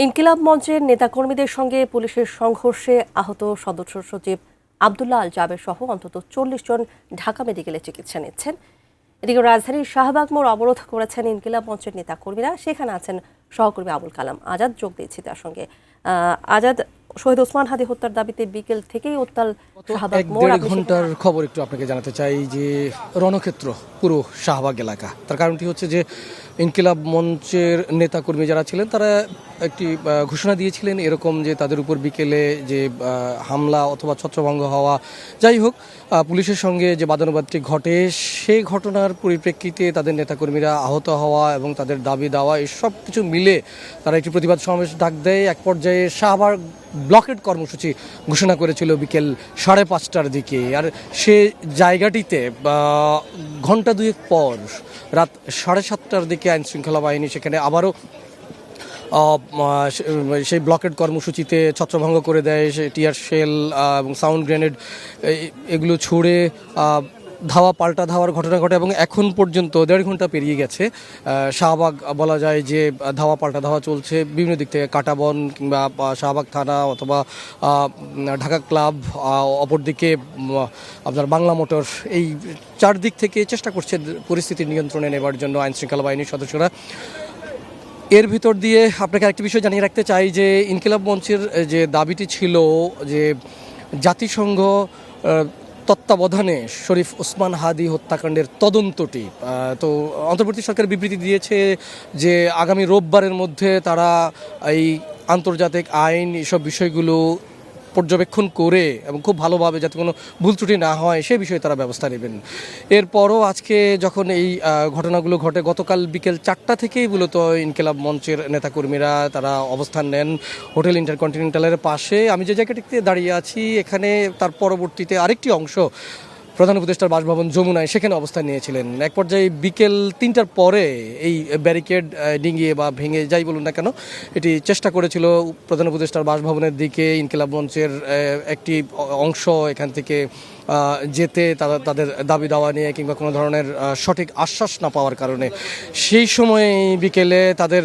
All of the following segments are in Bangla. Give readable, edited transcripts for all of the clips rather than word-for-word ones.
ইনকিলাব মঞ্চের নেতাকর্মীদের সঙ্গে পুলিশের সংঘর্ষে আহত সদস্য সচিব আব্দুল্লাহ আল জাবের সহ অন্তত ৪০ জন ঢাকা মেডিকেলে চিকিৎসা নিচ্ছেন। এদিকে রাজধানীর শাহবাগ মোড় অবরোধ করেছেন ইনকিলাব মঞ্চের নেতাকর্মীরা। সেখানে আছেন সহকর্মী আবুল কালাম আজাদ, যোগ দিয়েছি তার সঙ্গে। আজাদ, শহীদ ওসমান হাদি হত্যার দাবিতে বিকেল থেকেই উত্তাল শাহবাগ মোড়। দেড় ঘন্টার খবর একটু আপনাকে জানাতে চাই যে রণক্ষেত্র পুরো শাহবাগ এলাকা। তার কারণটি হচ্ছে যে ইনকিলাব মঞ্চের নেতাকর্মী যারা ছিলেন তারা একটি ঘোষণা দিয়েছিলেন এরকম যে তাদের উপর বিকেলে যে হামলা অথবা ছত্রভঙ্গ হওয়া, যাই হোক পুলিশের সঙ্গে যে বাদানুবাদটি ঘটে সেই ঘটনার পরিপ্রেক্ষিতে তাদের নেতাকর্মীরা আহত হওয়া এবং তাদের দাবি দেওয়া এসব কিছু মিলে তারা একটি প্রতিবাদ সমাবেশ ডাক দেয়। এক পর্যায়ে শাহবাগ ব্লকেট কর্মসূচি ঘোষণা করেছিল বিকেল 5:30টার দিকে। আর সে জায়গাটিতে ঘণ্টা দুয়েক পর রাত 7:30টার দিকে আইনশৃঙ্খলা বাহিনী সেখানে আবারও সেই ব্লকেট কর্মসূচিতে ছত্রভঙ্গ করে দেয়। সে টিয়ার শেল এবং সাউন্ড গ্রেনেড এগুলো ছুড়ে ধাওয়া পাল্টা ধাওয়ার ঘটনা ঘটে এবং এখন পর্যন্ত দেড় ঘন্টা পেরিয়ে গেছে। শাহবাগ বলা যায় যে ধাওয়া পাল্টা ধাওয়া চলছে বিভিন্ন দিক থেকে, কাঁটাবন কিংবা শাহবাগ থানা অথবা ঢাকা ক্লাব, অপরদিকে আপনার বাংলা মোটর, এই চারদিক থেকে চেষ্টা করছে পরিস্থিতি নিয়ন্ত্রণে নেবার জন্য আইনশৃঙ্খলা বাহিনীর সদস্যরা। এর ভিতর দিয়ে আপনাকে আরেকটি বিষয় জানিয়ে রাখতে চাই যে ইনকিলাব মঞ্চের যে দাবিটি ছিল যে জাতিসংঘ তত্ত্বাবধানে শরীফ ওসমান হাদি হত্যাকাণ্ডের তদন্তটি, তো অন্তর্বর্তী সরকার বিবৃতি দিয়েছে যে আগামী রোববারের মধ্যে তারা এই আন্তর্জাতিক আইন এসব বিষয়গুলো পর্যবেক্ষণ করে এবং খুব ভালোভাবে যাতে কোনো ভুল ত্রুটি না হয় সে বিষয়ে তারা ব্যবস্থা নেবেন। এরপরও আজকে যখন এই ঘটনাগুলো ঘটে, গতকাল বিকেল 4টা থেকেই মূলত ইনকিলাব মঞ্চের নেতাকর্মীরা তারা অবস্থান নেন হোটেল ইন্টারকন্টিনেন্টালের পাশে। আমি যে জায়গাটিতে দাঁড়িয়ে আছি এখানে তার পরবর্তীতে আরেকটি অংশ প্রধান উপদেষ্টার বাসভবন যমুনায়, সেখানে অবস্থান নিয়েছিলেন। এক পর্যায়ে বিকেল 3টার পরে এই ব্যারিকেড ডিঙিয়ে বা ভেঙে যাই বলুন না কেন এটি চেষ্টা করেছিল প্রধান উপদেষ্টার বাসভবনের দিকে ইনকিলাব মঞ্চের একটি অংশ এখান থেকে যেতে, তাদের দাবি দাওয়া নিয়ে কিংবা কোনো ধরনের সঠিক আশ্বাস না পাওয়ার কারণে। সেই সময় বিকেলে তাদের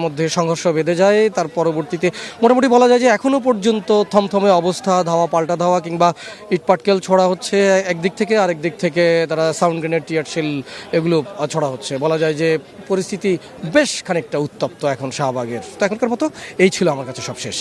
মধ্যে সংঘর্ষ বেঁধে যায়। তার পরবর্তীতে মোটামুটি বলা যায় যে এখনও পর্যন্ত থমথমে অবস্থা, ধাওয়া পাল্টা ধাওয়া কিংবা ইটপাটকেল ছড়া হচ্ছে একদিক থেকে, আরেক দিক থেকে তারা সাউন্ড গ্রেনেড, টিয়ার শেল এগুলো ছড়া হচ্ছে। বলা যায় যে পরিস্থিতি বেশ খানিকটা উত্তপ্ত এখন শাহবাগের। তো এখনকার মতো এই ছিল আমার কাছে সবশেষ।